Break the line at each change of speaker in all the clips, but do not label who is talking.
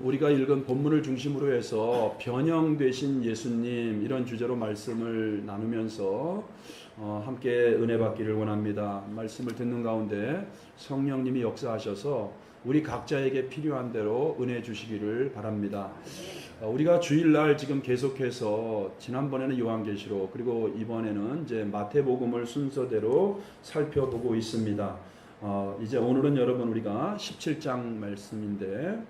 우리가 읽은 본문을 중심으로 해서 변형되신 예수님 이런 주제로 말씀을 나누면서 함께 은혜 받기를 원합니다. 말씀을 듣는 가운데 성령님이 역사하셔서 우리 각자에게 필요한 대로 은혜 주시기를 바랍니다. 우리가 주일날 지금 계속해서 지난번에는 요한계시록 그리고 이번에는 이제 마태복음을 순서대로 살펴보고 있습니다. 이제 오늘은 여러분 우리가 17장 말씀인데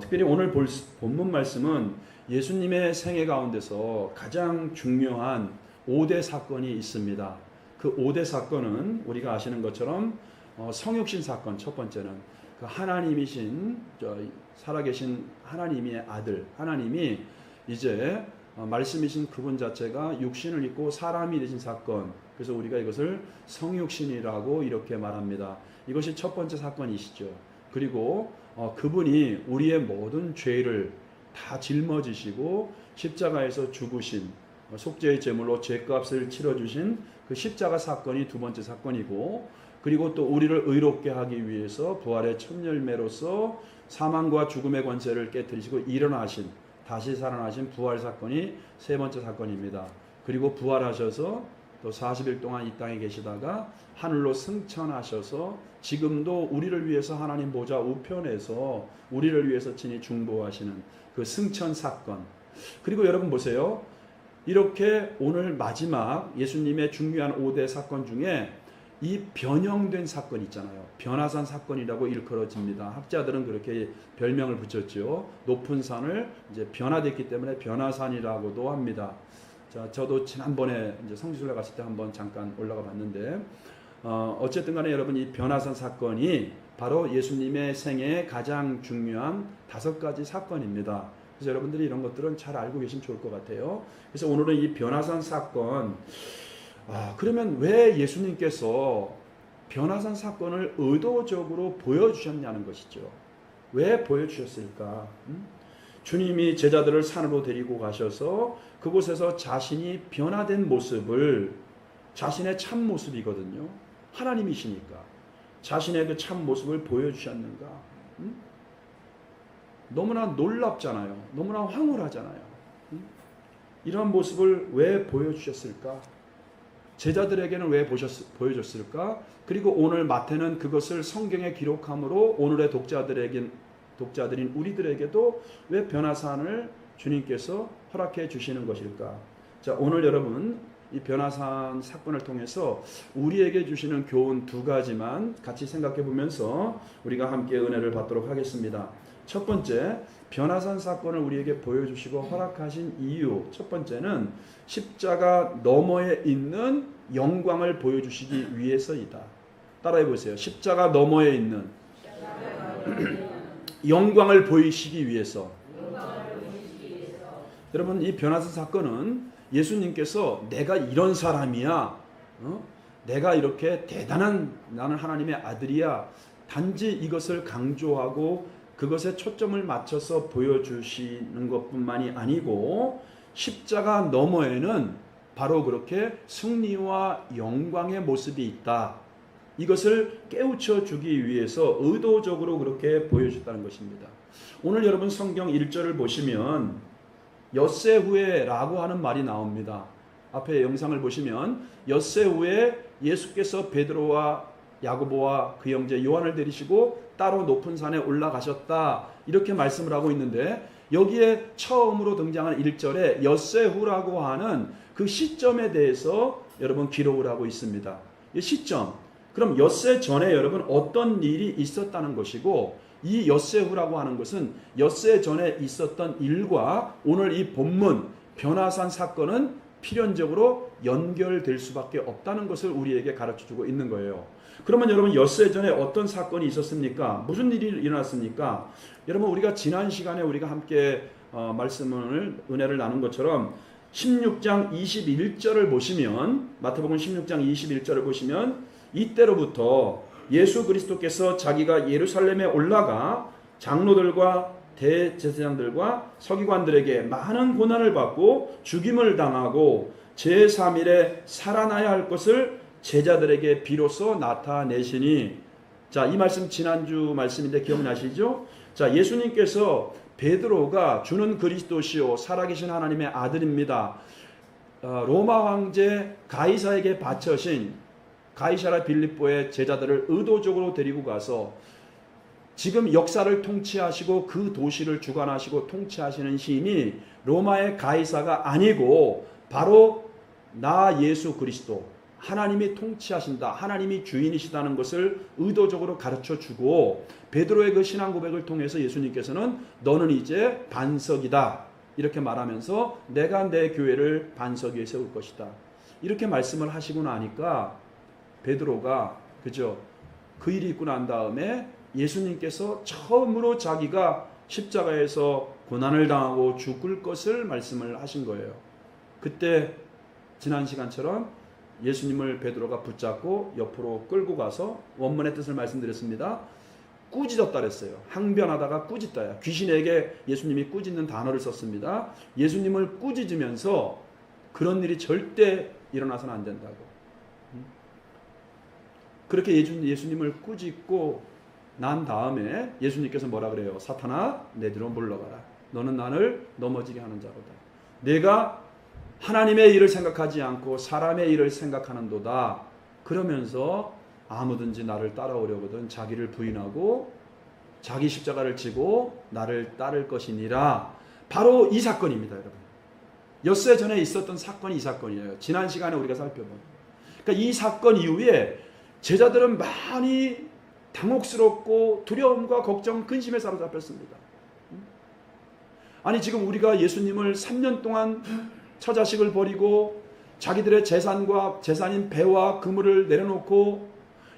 특별히 오늘 볼 본문 말씀은 예수님의 생애 가운데서 가장 중요한 5대 사건이 있습니다. 그 5대 사건은 우리가 아시는 것처럼 성육신 사건 첫 번째는 그 하나님이신 살아계신 하나님의 아들 하나님이 이제 말씀이신 그분 자체가 육신을 입고 사람이 되신 사건, 그래서 우리가 이것을 성육신이라고 이렇게 말합니다. 이것이 첫 번째 사건이시죠. 그리고 그분이 우리의 모든 죄를 다 짊어지시고 십자가에서 죽으신 속죄의 제물로 죄값을 치러주신 그 십자가 사건이 두 번째 사건이고, 그리고 또 우리를 의롭게 하기 위해서 부활의 첫 열매로서 사망과 죽음의 권세를 깨뜨리시고 일어나신 다시 살아나신 부활 사건이 세 번째 사건입니다. 그리고 부활하셔서 또 40일 동안 이 땅에 계시다가 하늘로 승천하셔서 지금도 우리를 위해서 하나님 보좌 우편에서 우리를 위해서 친히 중보하시는 그 승천 사건. 그리고 여러분 보세요. 이렇게 오늘 마지막 예수님의 중요한 5대 사건 중에 이 변형된 사건 있잖아요. 변화산 사건이라고 일컬어집니다. 학자들은 그렇게 별명을 붙였죠. 높은 산을 이제 변화됐기 때문에 변화산이라고도 합니다. 자, 저도 지난번에 이제 성지순례 갔을 때 한번 잠깐 올라가 봤는데, 어쨌든 간에 여러분 이 변화산 사건이 바로 예수님의 생애의 가장 중요한 5가지 사건입니다. 그래서 여러분들이 이런 것들은 잘 알고 계시면 좋을 것 같아요. 그래서 오늘은 이 변화산 사건, 그러면 왜 예수님께서 변화산 사건을 의도적으로 보여주셨냐는 것이죠. 왜 보여주셨을까? 주님이 제자들을 산으로 데리고 가셔서 그곳에서 자신이 변화된 모습을, 자신의 참 모습이거든요. 하나님이시니까 자신의 그 참 모습을 보여주셨는가? 너무나 놀랍잖아요. 너무나 황홀하잖아요. 이런 모습을 왜 보여주셨을까? 제자들에게는 왜 보여줬을까? 그리고 오늘 마태는 그것을 성경에 기록함으로 오늘의 독자들인 우리들에게도 왜 변화산을 주님께서 허락해 주시는 것일까? 자, 오늘 여러분 이 변화산 사건을 통해서 우리에게 주시는 교훈 2가지만 같이 생각해 보면서 우리가 함께 은혜를 받도록 하겠습니다. 첫 번째, 변화산 사건을 우리에게 보여주시고 허락하신 이유. 첫 번째는 십자가 너머에 있는 영광을 보여주시기 위해서이다. 따라해 보세요. 십자가 너머에 있는 영광을 보이시기 위해서. 여러분, 이 변화산 사건은 예수님께서 내가 이런 사람이야, 내가 이렇게 대단한 나는 하나님의 아들이야, 단지 이것을 강조하고 그것에 초점을 맞춰서 보여주시는 것뿐만이 아니고 십자가 너머에는 바로 그렇게 승리와 영광의 모습이 있다. 이것을 깨우쳐 주기 위해서 의도적으로 그렇게 보여줬다는 것입니다. 오늘 여러분 성경 1절을 보시면 엿새 후에 라고 하는 말이 나옵니다. 앞에 영상을 보시면 엿새 후에 예수께서 베드로와 야고보와 그 형제 요한을 데리시고 따로 높은 산에 올라가셨다, 이렇게 말씀을 하고 있는데, 여기에 처음으로 등장하는 1절에 엿새 후라고 하는 그 시점에 대해서 여러분 기록을 하고 있습니다. 이 시점, 그럼 엿새 전에 여러분 어떤 일이 있었다는 것이고, 이 엿새 후라고 하는 것은 엿새 전에 있었던 일과 오늘 이 본문 변화산 사건은 필연적으로 연결될 수밖에 없다는 것을 우리에게 가르쳐주고 있는 거예요. 그러면 여러분 엿새 전에 어떤 사건이 있었습니까? 무슨 일이 일어났습니까? 여러분 우리가 지난 시간에 우리가 함께 은혜를 나눈 것처럼 16장 21절을 보시면, 마태복음 16장 21절을 보시면 이때로부터 예수 그리스도께서 자기가 예루살렘에 올라가 장로들과 대제사장들과 서기관들에게 많은 고난을 받고 죽임을 당하고 제3일에 살아나야 할 것을 제자들에게 비로소 나타내시니. 자, 이 말씀 지난주 말씀인데 기억나시죠? 자, 예수님께서 베드로가 주는 그리스도시요 살아계신 하나님의 아들입니다. 로마 황제 가이사에게 바쳐신 가이사라 빌립보의 제자들을 의도적으로 데리고 가서 지금 역사를 통치하시고 그 도시를 주관하시고 통치하시는 신이 로마의 가이사가 아니고 바로 나 예수 그리스도, 하나님이 통치하신다, 하나님이 주인이시다는 것을 의도적으로 가르쳐주고 베드로의 그 신앙 고백을 통해서 예수님께서는 너는 이제 반석이다 이렇게 말하면서 내가 내 교회를 반석 위에 세울 것이다 이렇게 말씀을 하시고 나니까 베드로가 그죠? 그 일이 있고 난 다음에 예수님께서 처음으로 자기가 십자가에서 고난을 당하고 죽을 것을 말씀을 하신 거예요. 그때 지난 시간처럼 예수님을 베드로가 붙잡고 옆으로 끌고 가서 원문의 뜻을 말씀드렸습니다. 꾸짖었다 그랬어요. 항변하다가 꾸짖다야. 귀신에게 예수님이 꾸짖는 단어를 썼습니다. 예수님을 꾸짖으면서 그런 일이 절대 일어나서는 안 된다고. 그렇게 예수님을 꾸짖고 난 다음에 예수님께서 뭐라 그래요? 사탄아 내 뒤로 물러가라. 너는 나를 넘어지게 하는 자로다. 내가 하나님의 일을 생각하지 않고 사람의 일을 생각하는도다. 그러면서 아무든지 나를 따라오려거든 자기를 부인하고 자기 십자가를 지고 나를 따를 것이니라. 바로 이 사건입니다, 여러분. 엿새 전에 있었던 사건이 이 사건이에요. 지난 시간에 우리가 살펴본. 그러니까 이 사건 이후에 제자들은 많이 당혹스럽고 두려움과 걱정, 근심에 사로잡혔습니다. 아니 지금 우리가 예수님을 3년 동안 처자식을 버리고 자기들의 재산인 배와 그물을 내려놓고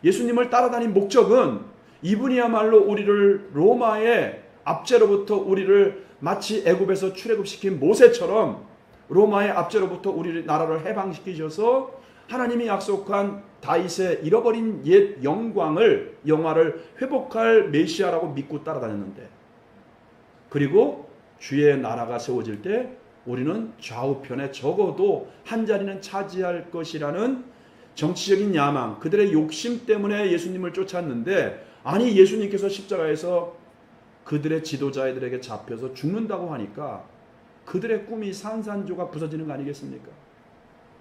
예수님을 따라다닌 목적은 이분이야말로 우리를 로마의 압제로부터 우리를 마치 애굽에서 출애굽시킨 모세처럼 로마의 압제로부터 우리 나라를 해방시키셔서 하나님이 약속한 다윗의 잃어버린 옛 영화를 회복할 메시아라고 믿고 따라다녔는데, 그리고 주의 나라가 세워질 때 우리는 좌우편에 적어도 한 자리는 차지할 것이라는 정치적인 야망, 그들의 욕심 때문에 예수님을 쫓았는데, 아니 예수님께서 십자가에서 그들의 지도자들에게 잡혀서 죽는다고 하니까 그들의 꿈이 산산조각 부서지는 거 아니겠습니까?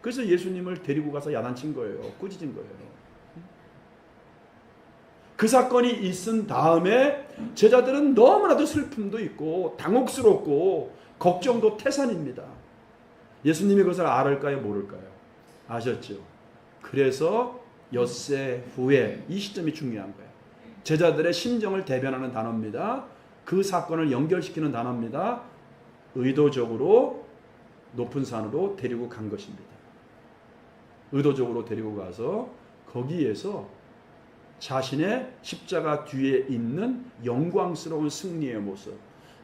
그래서 예수님을 데리고 가서 야단친 거예요. 꾸짖은 거예요. 그 사건이 있은 다음에 제자들은 너무나도 슬픔도 있고 당혹스럽고 걱정도 태산입니다. 예수님이 그것을 알을까요? 모를까요? 아셨죠? 그래서 엿새 후에, 이 시점이 중요한 거예요. 제자들의 심정을 대변하는 단어입니다. 그 사건을 연결시키는 단어입니다. 의도적으로 높은 산으로 데리고 간 것입니다. 의도적으로 데리고 가서 거기에서 자신의 십자가 뒤에 있는 영광스러운 승리의 모습,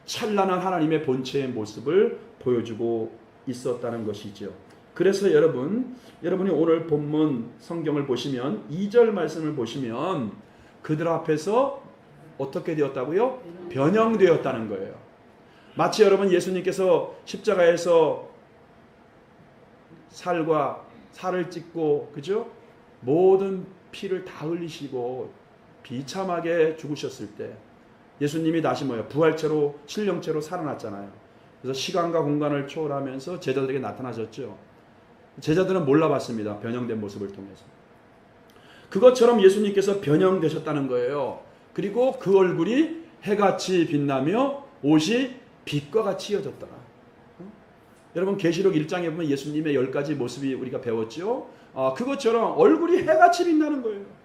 찬란한 하나님의 본체의 모습을 보여주고 있었다는 것이죠. 그래서 여러분이 오늘 본문 성경을 보시면 2절 말씀을 보시면 그들 앞에서 어떻게 되었다고요? 변형되었다는 거예요. 마치 여러분 예수님께서 십자가에서 살을 찢고, 그죠? 모든 피를 다 흘리시고 비참하게 죽으셨을 때 예수님이 다시 부활체로 신령체로 살아났잖아요. 그래서 시간과 공간을 초월하면서 제자들에게 나타나셨죠. 제자들은 몰라봤습니다. 변형된 모습을 통해서. 그것처럼 예수님께서 변형되셨다는 거예요. 그리고 그 얼굴이 해같이 빛나며 옷이 빛과 같이 이어졌더라. 여러분 계시록 1장에 보면 예수님의 10가지 모습이 우리가 배웠죠. 그것처럼 얼굴이 해같이 빛나는 거예요.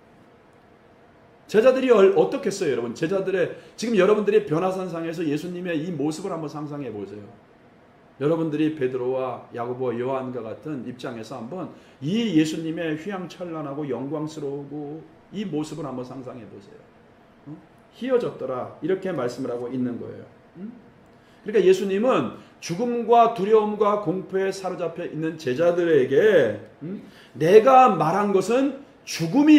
제자들이 어떻게 했어요, 여러분? 지금 여러분들이 변화산상에서 예수님의 이 모습을 한번 상상해 보세요. 여러분들이 베드로와 야고보와 요한과 같은 입장에서 한번 이 예수님의 휘황찬란하고 영광스러우고 이 모습을 한번 상상해 보세요. 희어졌더라, 이렇게 말씀을 하고 있는 거예요. 그러니까 예수님은 죽음과 두려움과 공포에 사로잡혀 있는 제자들에게 내가 말한 것은 죽음이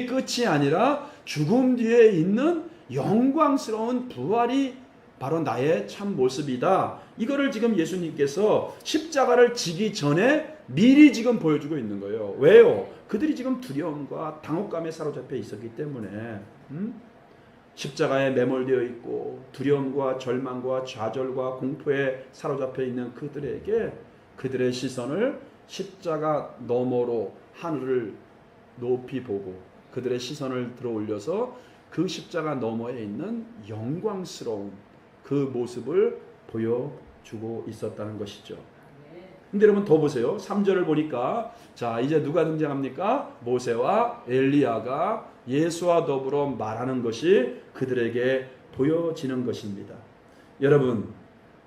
끝이 아니라 죽음 뒤에 있는 영광스러운 부활이 바로 나의 참 모습이다. 이거를 지금 예수님께서 십자가를 지기 전에 미리 지금 보여주고 있는 거예요. 왜요? 그들이 지금 두려움과 당혹감에 사로잡혀 있었기 때문에. 십자가에 매몰되어 있고 두려움과 절망과 좌절과 공포에 사로잡혀 있는 그들에게 그들의 시선을 십자가 너머로 하늘을 높이 보고 그들의 시선을 들어 올려서 그 십자가 너머에 있는 영광스러운 그 모습을 보여주고 있었다는 것이죠. 근데 여러분 더 보세요. 3절을 보니까 자 이제 누가 등장합니까? 모세와 엘리야가 예수와 더불어 말하는 것이 그들에게 보여지는 것입니다. 여러분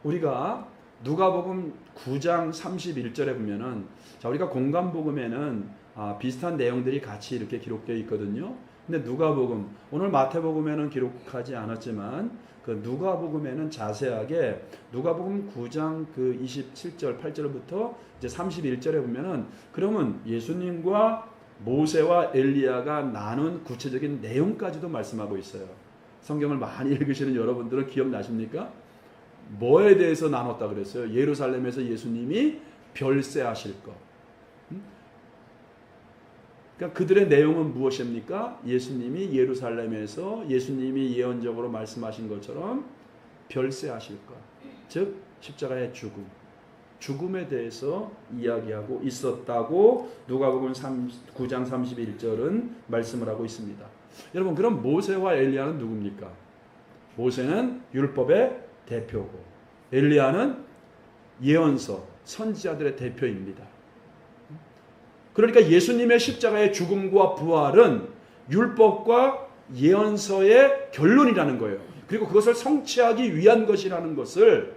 우리가 누가복음 9장 31절에 보면은 자 우리가 공간복음에는 비슷한 내용들이 같이 이렇게 기록되어 있거든요. 근데 누가복음 오늘 마태복음에는 기록하지 않았지만 그 누가복음에는 자세하게 누가복음 9장 그 27절 8절부터 이제 31절에 보면은 그러면 예수님과 모세와 엘리야가 나눈 구체적인 내용까지도 말씀하고 있어요. 성경을 많이 읽으시는 여러분들은 기억나십니까? 뭐에 대해서 나눴다 그랬어요? 예루살렘에서 예수님이 별세하실 것. 그러니까 그들의 내용은 무엇입니까? 예수님이 예루살렘에서 예수님이 예언적으로 말씀하신 것처럼 별세하실 것. 즉 십자가의 죽음에 대해서 이야기하고 있었다고 누가복음 9장 31절은 말씀을 하고 있습니다. 여러분 그럼 모세와 엘리야는 누굽니까? 모세는 율법의 대표고 엘리야는 예언서 선지자들의 대표입니다. 그러니까 예수님의 십자가의 죽음과 부활은 율법과 예언서의 결론이라는 거예요. 그리고 그것을 성취하기 위한 것이라는 것을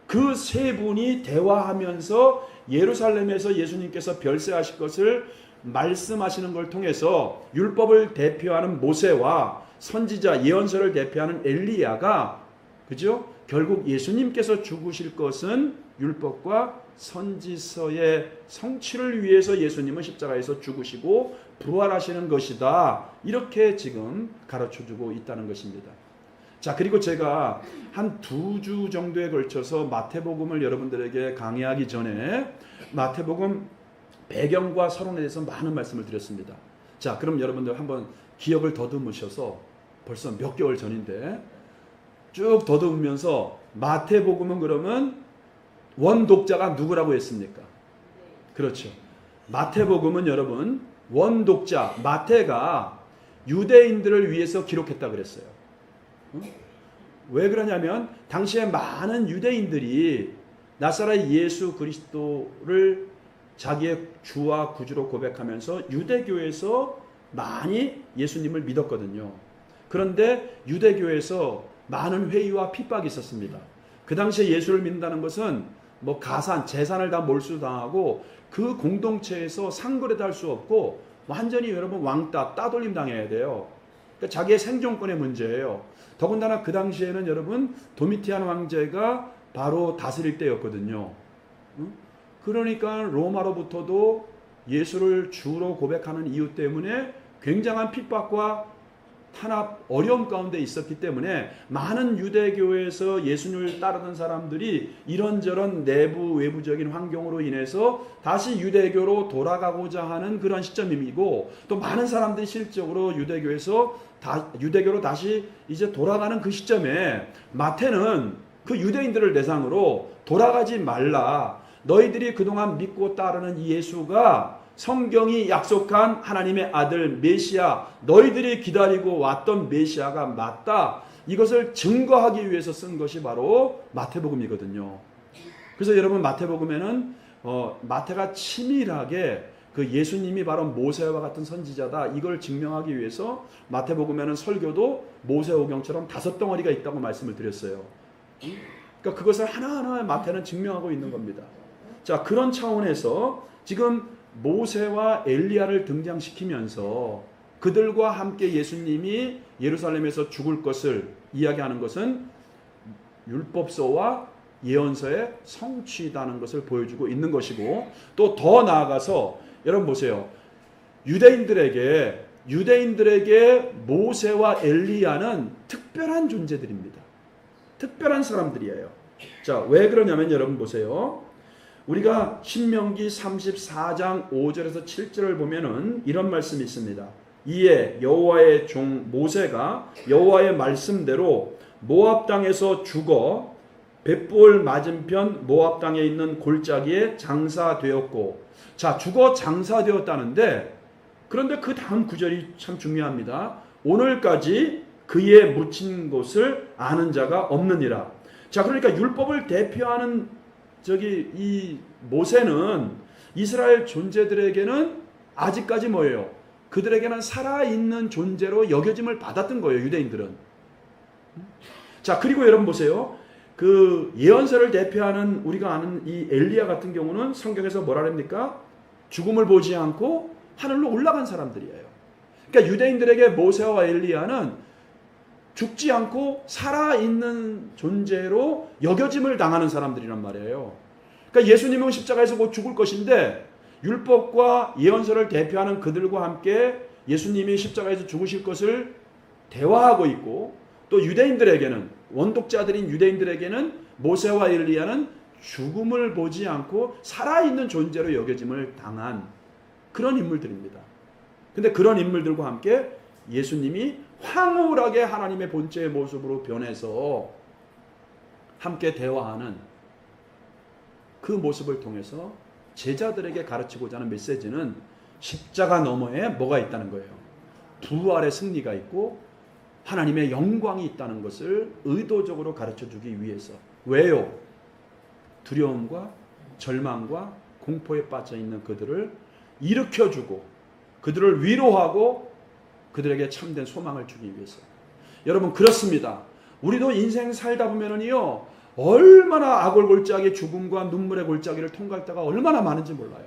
그 세 분이 대화하면서 예루살렘에서 예수님께서 별세하실 것을 말씀하시는 걸 통해서 율법을 대표하는 모세와 선지자 예언서를 대표하는 엘리야가 그죠? 결국 예수님께서 죽으실 것은 율법과 선지서의 성취를 위해서 예수님은 십자가에서 죽으시고 부활하시는 것이다. 이렇게 지금 가르쳐주고 있다는 것입니다. 자, 그리고 제가 한 2주 정도에 걸쳐서 마태복음을 여러분들에게 강의하기 전에 마태복음 배경과 서론에 대해서 많은 말씀을 드렸습니다. 자, 그럼 여러분들 한번 기억을 더듬으셔서 벌써 몇 개월 전인데 쭉 더듬으면서 마태복음은 그러면 원독자가 누구라고 했습니까? 그렇죠. 마태복음은 여러분 원독자 마태가 유대인들을 위해서 기록했다 그랬어요. 왜 그러냐면 당시에 많은 유대인들이 나사렛 예수 그리스도를 자기의 주와 구주로 고백하면서 유대교에서 많이 예수님을 믿었거든요. 그런데 유대교에서 많은 회의와 핍박이 있었습니다. 그 당시에 예수를 믿는다는 것은 뭐 가산, 재산을 다 몰수당하고 그 공동체에서 상거래도 할 수 없고 완전히 여러분 왕따, 따돌림 당해야 돼요. 그러니까 자기의 생존권의 문제예요. 더군다나 그 당시에는 여러분 도미티안 황제가 바로 다스릴 때였거든요. 그러니까 로마로부터도 예수를 주로 고백하는 이유 때문에 굉장한 핍박과 탄압, 어려움 가운데 있었기 때문에 많은 유대교에서 예수님을 따르던 사람들이 이런저런 내부 외부적인 환경으로 인해서 다시 유대교로 돌아가고자 하는 그런 시점이고 또 많은 사람들이 실적으로 유대교로 다시 이제 돌아가는 그 시점에 마태는 그 유대인들을 대상으로 돌아가지 말라. 너희들이 그동안 믿고 따르는 이 예수가 성경이 약속한 하나님의 아들 메시아, 너희들이 기다리고 왔던 메시아가 맞다. 이것을 증거하기 위해서 쓴 것이 바로 마태복음이거든요. 그래서 여러분 마태복음에는 마태가 치밀하게 그 예수님이 바로 모세와 같은 선지자다. 이걸 증명하기 위해서 마태복음에는 설교도 모세오경처럼 5덩어리가 있다고 말씀을 드렸어요. 그러니까 그것을 하나하나 마태는 증명하고 있는 겁니다. 자, 그런 차원에서 지금 모세와 엘리야를 등장시키면서 그들과 함께 예수님이 예루살렘에서 죽을 것을 이야기하는 것은 율법서와 예언서의 성취다는 것을 보여주고 있는 것이고 또 더 나아가서 여러분 보세요. 유대인들에게 모세와 엘리야는 특별한 존재들입니다. 특별한 사람들이에요. 자, 왜 그러냐면 여러분 보세요. 우리가 신명기 34장 5절에서 7절을 보면은 이런 말씀이 있습니다. 이에 여호와의 종 모세가 여호와의 말씀대로 모압 땅에서 죽어 벳볼 맞은편 모압 땅에 있는 골짜기에 장사되었고, 자, 죽어 장사되었다는데, 그런데 그 다음 구절이 참 중요합니다. 오늘까지 그의 묻힌 곳을 아는 자가 없느니라. 자, 그러니까 율법을 대표하는 이 모세는 이스라엘 존재들에게는 아직까지 뭐예요? 그들에게는 살아있는 존재로 여겨짐을 받았던 거예요, 유대인들은. 자, 그리고 여러분 보세요. 그 예언서를 대표하는 우리가 아는 이 엘리야 같은 경우는 성경에서 뭐라 합니까? 죽음을 보지 않고 하늘로 올라간 사람들이에요. 그러니까 유대인들에게 모세와 엘리야는 죽지 않고 살아있는 존재로 여겨짐을 당하는 사람들이란 말이에요. 그러니까 예수님은 십자가에서 곧 죽을 것인데, 율법과 예언서를 대표하는 그들과 함께 예수님이 십자가에서 죽으실 것을 대화하고 있고, 또 유대인들에게는, 원독자들인 유대인들에게는 모세와 엘리야는 죽음을 보지 않고 살아있는 존재로 여겨짐을 당한 그런 인물들입니다. 근데 그런 인물들과 함께 예수님이 황홀하게 하나님의 본체의 모습으로 변해서 함께 대화하는 그 모습을 통해서 제자들에게 가르치고자 하는 메시지는 십자가 너머에 뭐가 있다는 거예요. 부활의 승리가 있고 하나님의 영광이 있다는 것을 의도적으로 가르쳐주기 위해서. 왜요? 두려움과 절망과 공포에 빠져있는 그들을 일으켜주고 그들을 위로하고 그들에게 참된 소망을 주기 위해서. 여러분, 그렇습니다. 우리도 인생 살다 보면은요, 얼마나 악골골짜기, 죽음과 눈물의 골짜기를 통과할 때가 얼마나 많은지 몰라요.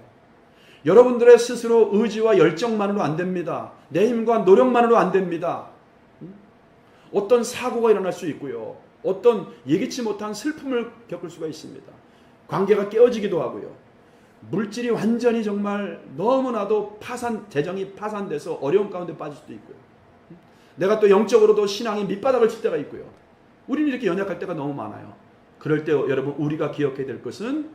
여러분들의 스스로 의지와 열정만으로 안 됩니다. 내 힘과 노력만으로 안 됩니다. 어떤 사고가 일어날 수 있고요. 어떤 예기치 못한 슬픔을 겪을 수가 있습니다. 관계가 깨어지기도 하고요. 물질이 완전히 정말 너무나도 재정이 파산돼서 어려운 가운데 빠질 수도 있고요. 내가 또 영적으로도 신앙이 밑바닥을 칠 때가 있고요. 우리는 이렇게 연약할 때가 너무 많아요. 그럴 때 여러분, 우리가 기억해야 될 것은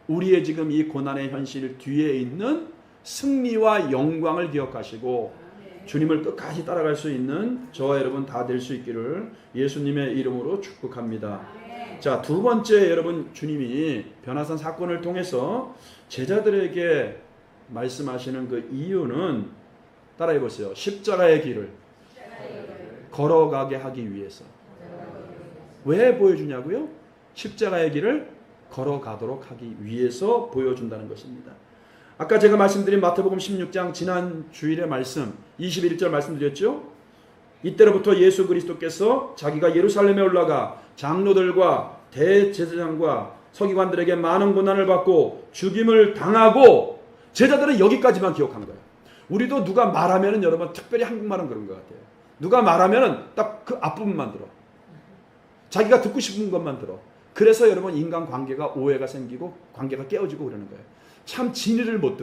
우리의 지금 이 고난의 현실 뒤에 있는 승리와 영광을 기억하시고 주님을 끝까지 따라갈 수 있는 저와 여러분 다 될 수 있기를 예수님의 이름으로 축복합니다. 자, 두 번째, 여러분, 주님이 변화산 사건을 통해서 제자들에게 말씀하시는 그 이유는 따라해 보세요. 십자가의 길을 걸어가게 하기 위해서. 왜 보여주냐고요? 십자가의 길을 걸어가도록 하기 위해서 보여준다는 것입니다. 아까 제가 말씀드린 마태복음 16장 지난 주일의 말씀 21절 말씀드렸죠. 이때로부터 예수 그리스도께서 자기가 예루살렘에 올라가 장로들과 대제사장과 서기관들에게 많은 고난을 받고 죽임을 당하고, 제자들은 여기까지만 기억한 거예요. 우리도 누가 말하면은, 여러분, 특별히 한국말은 그런 것 같아요. 누가 말하면은 딱 그 앞부분만 들어. 자기가 듣고 싶은 것만 들어. 그래서 여러분, 인간 관계가 오해가 생기고 관계가 깨어지고 그러는 거예요. 참 진리를 못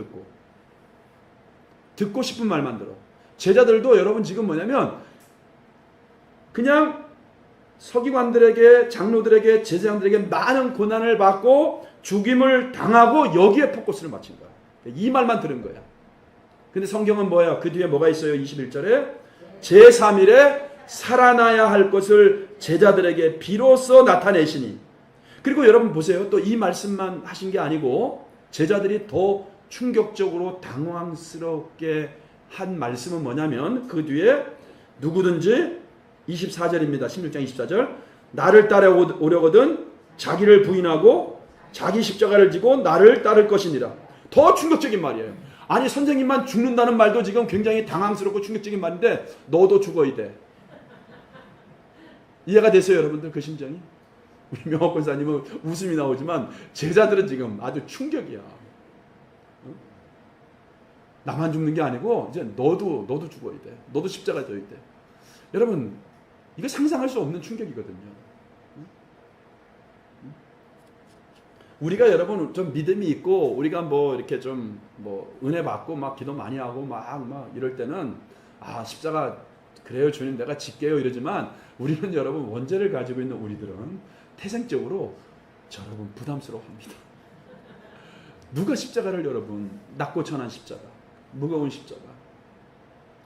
듣고 싶은 말만 들어. 제자들도 여러분 지금 뭐냐면 그냥 서기관들에게, 장로들에게, 제사장들에게 많은 고난을 받고 죽임을 당하고 여기에 포커스를 맞춘 거야. 이 말만 들은 거야. 근데 성경은 뭐야? 그 뒤에 뭐가 있어요? 21절에 제3일에 살아나야 할 것을 제자들에게 비로소 나타내시니. 그리고 여러분 보세요. 또 이 말씀만 하신 게 아니고 제자들이 더 충격적으로 당황스럽게 한 말씀은 뭐냐면 그 뒤에 누구든지 24절입니다. 16장 24절. 나를 따라오려거든 자기를 부인하고 자기 십자가를 지고 나를 따를 것이니라. 더 충격적인 말이에요. 아니, 선생님만 죽는다는 말도 지금 굉장히 당황스럽고 충격적인 말인데 너도 죽어야 돼. 이해가 되세요, 여러분들? 그 심정이? 우리 명호 권사님은 웃음이 나오지만 제자들은 지금 아주 충격이야. 나만 죽는 게 아니고 이제 너도 죽어야 돼. 너도 십자가 져야 돼. 여러분, 이거 상상할 수 없는 충격이거든요. 우리가 여러분 좀 믿음이 있고 우리가 뭐 이렇게 좀 뭐 은혜 받고 막 기도 많이 하고 막 이럴 때는 아, 십자가 그래요 주님 내가 질게요 이러지만, 우리는 여러분 원죄를 가지고 있는 우리들은 태생적으로 여러분 부담스러워합니다. 누가 십자가를 여러분 낮고 천한 십자가, 무거운 십자가,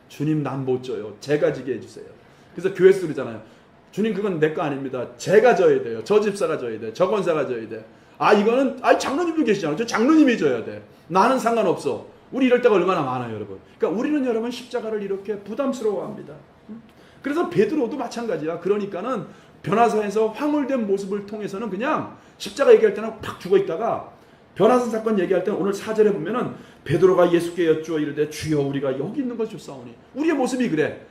주님 난 못 져요. 제가 지게 해주세요. 그래서 교회에서 그러잖아요. 주님 그건 내 거 아닙니다. 제가 져야 돼요. 저 집사가 져야 돼. 저 권사가 져야 돼. 이거는 장로님도 계시잖아요. 저 장로님이 져야 돼. 나는 상관없어. 우리 이럴 때가 얼마나 많아요, 여러분. 그러니까 우리는 여러분 십자가를 이렇게 부담스러워합니다. 그래서 베드로도 마찬가지야. 그러니까는 변화사에서 황홀된 모습을 통해서는 그냥 십자가 얘기할 때는 팍 죽어 있다가 변화산 사건 얘기할 때는 오늘 4절에 보면은 베드로가 예수께 여쭈어 이르되 주여 우리가 여기 있는 것 줬사오니. 우리의 모습이 그래.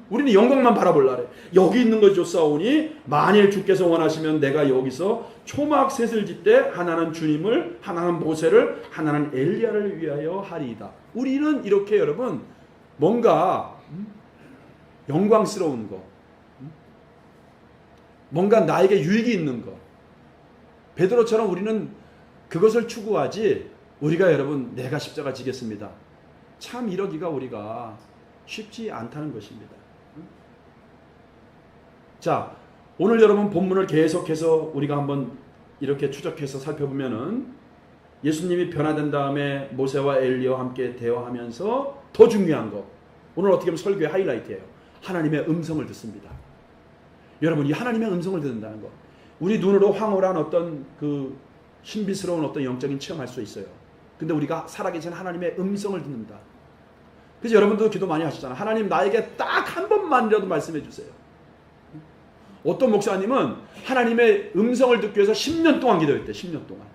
우리는 영광만 바라볼라래. 여기 있는 것 줬사오니 만일 주께서 원하시면 내가 여기서 초막 셋을 짓되 하나는 주님을, 하나는 모세를, 하나는 엘리야를 위하여 하리이다. 우리는 이렇게 여러분 뭔가 영광스러운 거, 뭔가 나에게 유익이 있는 거, 베드로처럼 우리는 그것을 추구하지. 우리가 여러분 내가 십자가 지겠습니다. 참 이러기가 우리가 쉽지 않다는 것입니다. 자, 오늘 여러분 본문을 계속해서 우리가 한번 이렇게 추적해서 살펴보면은 예수님이 변화된 다음에 모세와 엘리야와 함께 대화하면서 더 중요한 거, 오늘 어떻게 보면 설교의 하이라이트예요. 하나님의 음성을 듣습니다. 여러분 이 하나님의 음성을 듣는다는 거, 우리 눈으로 황홀한 어떤 그 신비스러운 어떤 영적인 체험할 수 있어요. 근데 우리가 살아계신 하나님의 음성을 듣는다. 그래서 여러분도 기도 많이 하시잖아요. 하나님 나에게 딱 한 번만이라도 말씀해 주세요. 어떤 목사님은 하나님의 음성을 듣기 위해서 10년 동안 기도했대. 10년 동안.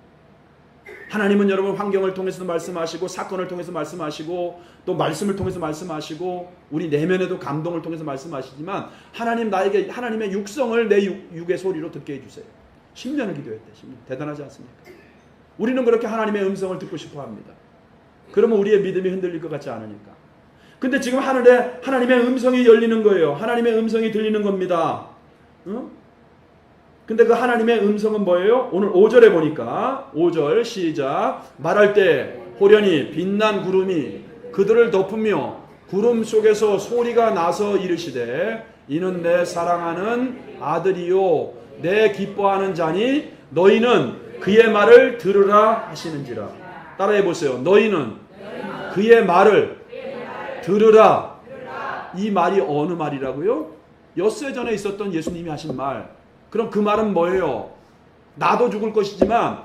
하나님은 여러분 환경을 통해서도 말씀하시고 사건을 통해서 말씀하시고 또 말씀을 통해서 말씀하시고 우리 내면에도 감동을 통해서 말씀하시지만 하나님 나에게 하나님의 육성을 내 육의 소리로 듣게 해주세요. 10년을 기도했대. 10년. 대단하지 않습니까? 우리는 그렇게 하나님의 음성을 듣고 싶어 합니다. 그러면 우리의 믿음이 흔들릴 것 같지 않으니까. 근데 지금 하늘에 하나님의 음성이 열리는 거예요. 하나님의 음성이 들리는 겁니다. 근데 그 하나님의 음성은 뭐예요? 오늘 5절에 보니까 5절 시작. 말할 때 호련히 빛난 구름이 그들을 덮으며 구름 속에서 소리가 나서 이르시되 이는 내 사랑하는 아들이요 내 기뻐하는 자니 너희는 그의 말을 들으라 하시는지라. 따라해 보세요. 너희는 그의 말을 들으라. 이 말이 어느 말이라고요? 엿새 전에 있었던 예수님이 하신 말. 그럼 그 말은 뭐예요? 나도 죽을 것이지만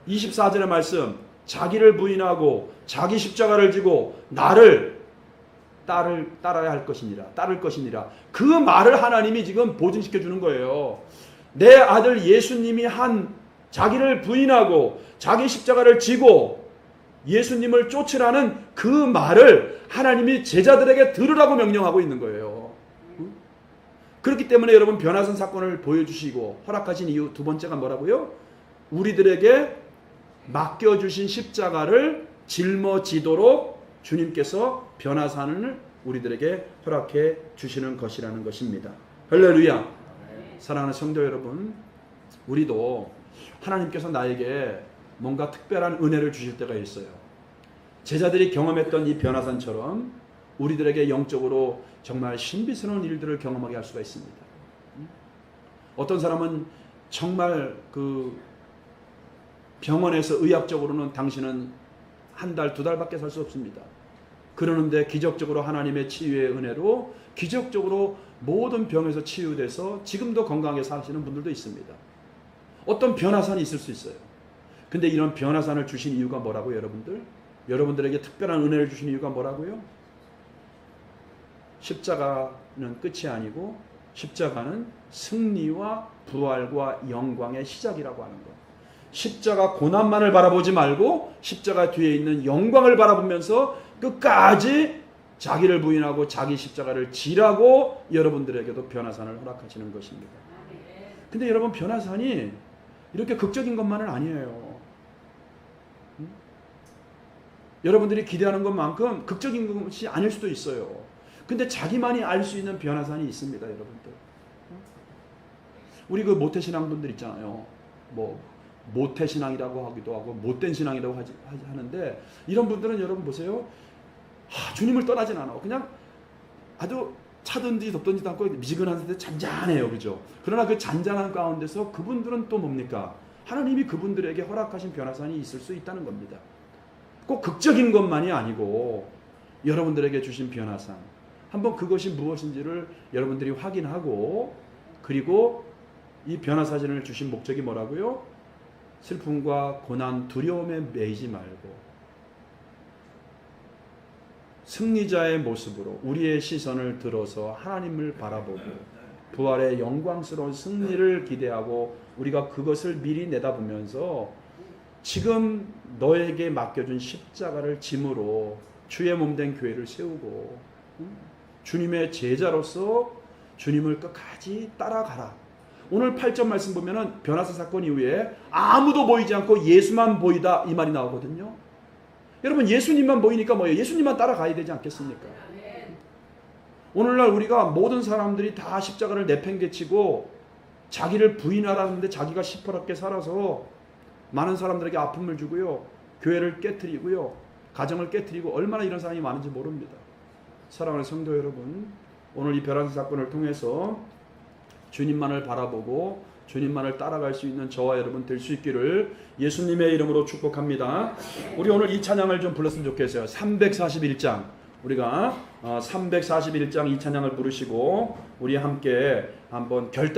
24절의 말씀, 자기를 부인하고 자기 십자가를 지고 나를 따라야 할 것이니라. 따를 것이니라. 그 말을 하나님이 지금 보증시켜 주는 거예요. 내 아들 예수님이 한 자기를 부인하고 자기 십자가를 지고 예수님을 쫓으라는 그 말을 하나님이 제자들에게 들으라고 명령하고 있는 거예요. 그렇기 때문에 여러분 변화산 사건을 보여주시고 허락하신 이유 두 번째가 뭐라고요? 우리들에게 맡겨주신 십자가를 짊어지도록 주님께서 변화산을 우리들에게 허락해 주시는 것이라는 것입니다. 할렐루야. 사랑하는 성도 여러분, 우리도 하나님께서 나에게 뭔가 특별한 은혜를 주실 때가 있어요. 제자들이 경험했던 이 변화산처럼 우리들에게 영적으로 정말 신비스러운 일들을 경험하게 할 수가 있습니다. 어떤 사람은 정말 그 병원에서 의학적으로는 당신은 한 달, 두 달밖에 살 수 없습니다. 그러는데 기적적으로 하나님의 치유의 은혜로 기적적으로 모든 병에서 치유돼서 지금도 건강하게 사시는 분들도 있습니다. 어떤 변화산이 있을 수 있어요. 근데 이런 변화산을 주신 이유가 뭐라고요, 여러분들? 여러분들에게 특별한 은혜를 주신 이유가 뭐라고요? 십자가는 끝이 아니고 십자가는 승리와 부활과 영광의 시작이라고 하는 것. 십자가 고난만을 바라보지 말고 십자가 뒤에 있는 영광을 바라보면서 끝까지 자기를 부인하고 자기 십자가를 지라고 여러분들에게도 변화산을 허락하시는 것입니다. 근데 여러분 변화산이 이렇게 극적인 것만은 아니에요. 여러분들이 기대하는 것만큼 극적인 것이 아닐 수도 있어요. 근데 자기만이 알 수 있는 변화산이 있습니다, 여러분들. 우리 그 모태신앙 분들 있잖아요. 뭐 모태신앙이라고 하기도 하고 못된 신앙이라고 하는데 이런 분들은 여러분 보세요. 주님을 떠나진 않아. 그냥 아주 차든지 덥든지 않고 미지근한데 잔잔해요, 그죠? 그러나 그 잔잔한 가운데서 그분들은 또 뭡니까? 하나님이 그분들에게 허락하신 변화산이 있을 수 있다는 겁니다. 꼭 극적인 것만이 아니고 여러분들에게 주신 변화산, 한번 그것이 무엇인지를 여러분들이 확인하고, 그리고 이 변화사진을 주신 목적이 뭐라고요? 슬픔과 고난, 두려움에 매이지 말고 승리자의 모습으로 우리의 시선을 들어서 하나님을 바라보고 부활의 영광스러운 승리를 기대하고 우리가 그것을 미리 내다보면서 지금 너에게 맡겨준 십자가를 짐으로 주의 몸된 교회를 세우고 주님의 제자로서 주님을 끝까지 따라가라. 오늘 8절 말씀 보면은 변화사 사건 이후에 아무도 보이지 않고 예수만 보이다 이 말이 나오거든요. 여러분, 예수님만 보이니까 뭐예요? 예수님만 따라가야 되지 않겠습니까? 오늘날 우리가 모든 사람들이 다 십자가를 내팽개치고 자기를 부인하라는데 자기가 시퍼렇게 살아서 많은 사람들에게 아픔을 주고요, 교회를 깨트리고요, 가정을 깨트리고, 얼마나 이런 사람이 많은지 모릅니다. 사랑하는 성도 여러분, 오늘 이 변화사 사건을 통해서 주님만을 바라보고 주님만을 따라갈 수 있는 저와 여러분 될 수 있기를 예수님의 이름으로 축복합니다. 우리 오늘 이 찬양을 좀 불렀으면 좋겠어요. 341장, 우리가 341장 이 찬양을 부르시고 우리 함께 한번 결단